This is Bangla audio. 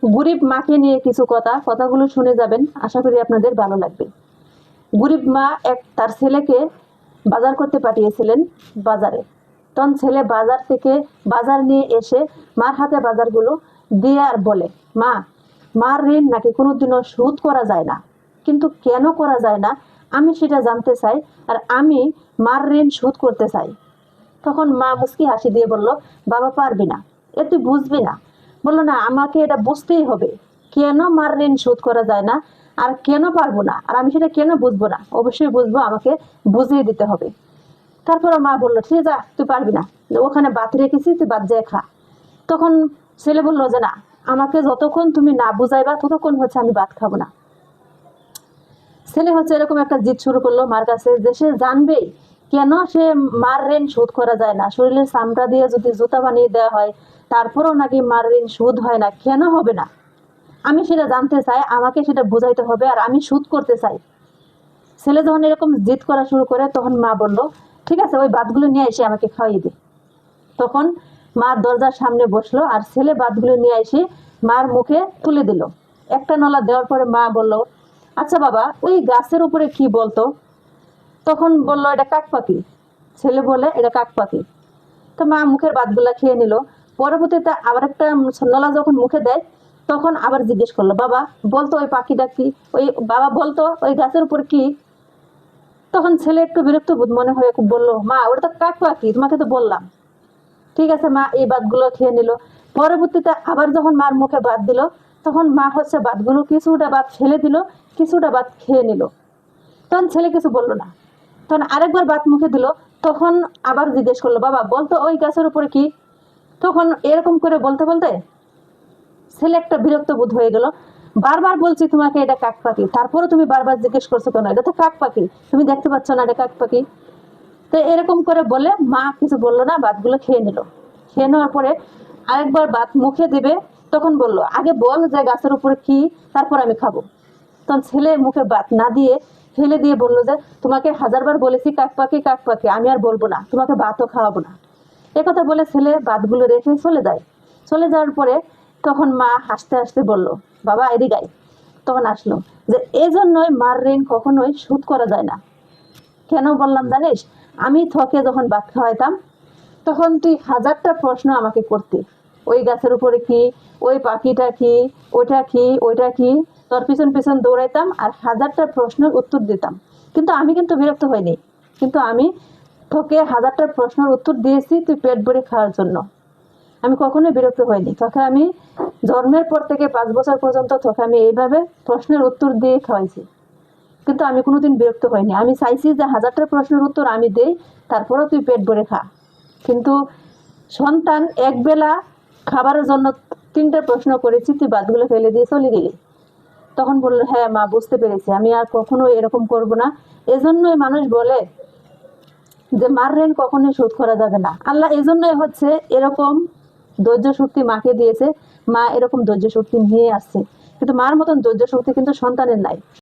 গরিব মাকে নিয়ে কিছু কথাগুলো শুনে যাবেন, আশা করি আপনাদের ভালো লাগবে। গরিব মা তার ছেলেকে বাজার করতে পাঠিয়েছিলেন বাজারে। তখন ছেলে বাজার থেকে বাজার নিয়ে এসে মার হাতে বাজারগুলো দিয়ে আর বলে, মা, মার ঋণ নাকি কোনোদিনও শোধ করা যায় না, কিন্তু কেন করা যায় না আমি সেটা জানতে চাই, আর আমি মার ঋণ শোধ করতে চাই। তখন মা মুচকি হাসি দিয়ে বলল, বাবা পারবি না, এ তুই বুঝবি না। বললো, না, আমাকে এটা বুঝতেই হবে, কেন মার ঋণ শোধ করা যায় না আর কেন পারবো না, আর আমি সেটা কেন বুঝবো না, অবশ্যই বুঝবো, আমাকে বুঝিয়ে দিতে হবে। তারপরে মা বললো, ঠিক আছে, তুই পারবি না, ওখানে ভাত রেখেছি, তুই ভাত যেয়ে খা। তখন ছেলে বললো যে, না, আমাকে যতক্ষণ তুমি না বুঝাইবা ততক্ষণ আমি ভাত খাবো না। ছেলে এরকম একটা জিদ শুরু করলো মার কাছে, যে সে জানবেই কেন সে মার ঋণ শোধ করা যায় না। শরীরের চামড়া দিয়ে যদি জুতা বানিয়ে দেওয়া হয় তারপরেও নাকি মার ঋণ শোধ হয় না, কেন হবে না আমি সেটা জানতে চাই, আমাকে সেটা বুঝাইতে হবে, আর আমি শোধ করতে চাই। ছেলে যখন এরকম জিদ করা শুরু করে তখন মা বলল, ঠিক আছে, ওই ভাতগুলো নিয়ে এসে আমাকে খাওয়াই দে। তখন মা দরজার সামনে বসলো আর ছেলে ভাতগুলো নিয়ে এসে মার মুখে তুলে দিল। একটা নলা দেওয়ার পরে মা বলল, আচ্ছা বাবা, ওই গাছের উপরে কি বলতো? তখন বলল, এটা কাক পাখি। ছেলে বলে, এটা কাক পাখি। তো মা মুখের ভাতগুলা খেয়ে নিল। পরবর্তীতে আবার একটা নলা যখন মুখে দেয় তখন আবার জিজ্ঞেস করলো, বাবা বলতো ওই পাখিটা কি, ওই বাবা বলতো ওই গাছের উপর কি? তখন ছেলে একটু বিরক্ত বোধ মনে হয়ে বললো, মা, ওটা তো কাক পাখি, তোমাকে তো বললাম। ঠিক আছে, মা এই ভাতগুলো খেয়ে নিল। পরবর্তীতে আবার যখন মার মুখে ভাত দিল তখন মা ভাতগুলো কিছুটা ভাত ফেলে দিল, কিছুটা ভাত খেয়ে নিল। তখন ছেলে কিছু বললো না। তখন আরেকবার ভাত মুখে দিল, তখন আবার জিজ্ঞেস করলো, বাবা বলতো ওই গাছের উপরে কি? তখন এরকম করে বলতে বলতে ছেলে একটা বিরক্ত বোধ হয়ে গেল। বারবার বলছি তোমাকে এটা কাক পাখি, তারপরে তুমি বারবার জিজ্ঞেস করছো কেন? এটা তো কাক পাখি, তুমি দেখতে পাচ্ছ না এটা কাক পাখি? তো এরকম করে বলে মা কিছু বললো না, ভাতগুলো খেয়ে নিল। খেয়ে নেওয়ার পরে আরেকবার ভাত মুখে দিবে, তখন বলল, আগে বল যে গাছের উপরে কি, তারপর আমি খাবো। তখন ছেলে মুখে ভাত না দিয়ে ফেলে দিয়ে বললো যে, তোমাকে হাজারবার বলেছি কাক পাখি কাক পাখি, আমি আর বলবো না, তোমাকে ভাতও খাওয়াবো না। একথা বলে ছেলে ভাতগুলো রেখে চলে যায়। চলে যাওয়ার পরে তখন মা হাসতে হাসতে বলল, বাবা এদিকে আয়। তখন আসলো, যে এই জন্যই মার ঋণ কখনোই শোধ করা যায় না। কেন বললাম জানিস? আমি তোকে যখন ভাত খাওয়াইতাম তখন তুই হাজারটা প্রশ্ন আমাকে করতি, ওই গাছের উপরে কি, ওই পাখিটা কি, ওইটা কি, ওইটা কি, তোর পিছন পিছন দৌড়াইতাম আর হাজারটা প্রশ্নের উত্তর দিতাম। কিন্তু আমি বিরক্ত হইনি, কিন্তু আমি তোকে হাজারটা প্রশ্নের উত্তর দিয়েছি তুই পেট ভরে খাওয়ার জন্য। আমি কখনোই বিরক্ত হইনি। তোকে আমি জন্মের পর থেকে 5 বছর পর্যন্ত তোকে আমি এইভাবে প্রশ্নের উত্তর দিয়ে খাওয়াইছি, কিন্তু আমি কোনোদিন বিরক্ত হইনি। আমি চাইছি যে হাজারটা প্রশ্নের উত্তর আমি দেই, তারপরেও তুই পেট ভরে খা। কিন্তু সন্তান একবেলা খাবারের জন্য 3টা প্রশ্ন করেছি, তুই ভাতগুলো ফেলে দিয়ে চলে গেলি। তখন বললো, হ্যাঁ মা, বুঝতে পেরেছি, আমি আর কখনো এরকম করব না। এজন্যই মানুষ বলে যে মার ঋণ কখনোই শোধ করা যাবে না। আল্লাহ এজন্যই এরকম ধৈর্য শক্তি মাকে দিয়েছে। মা এরকম ধৈর্য শক্তি নিয়ে আসছে, কিন্তু মার মতন ধৈর্য শক্তি কিন্তু সন্তানের নাই।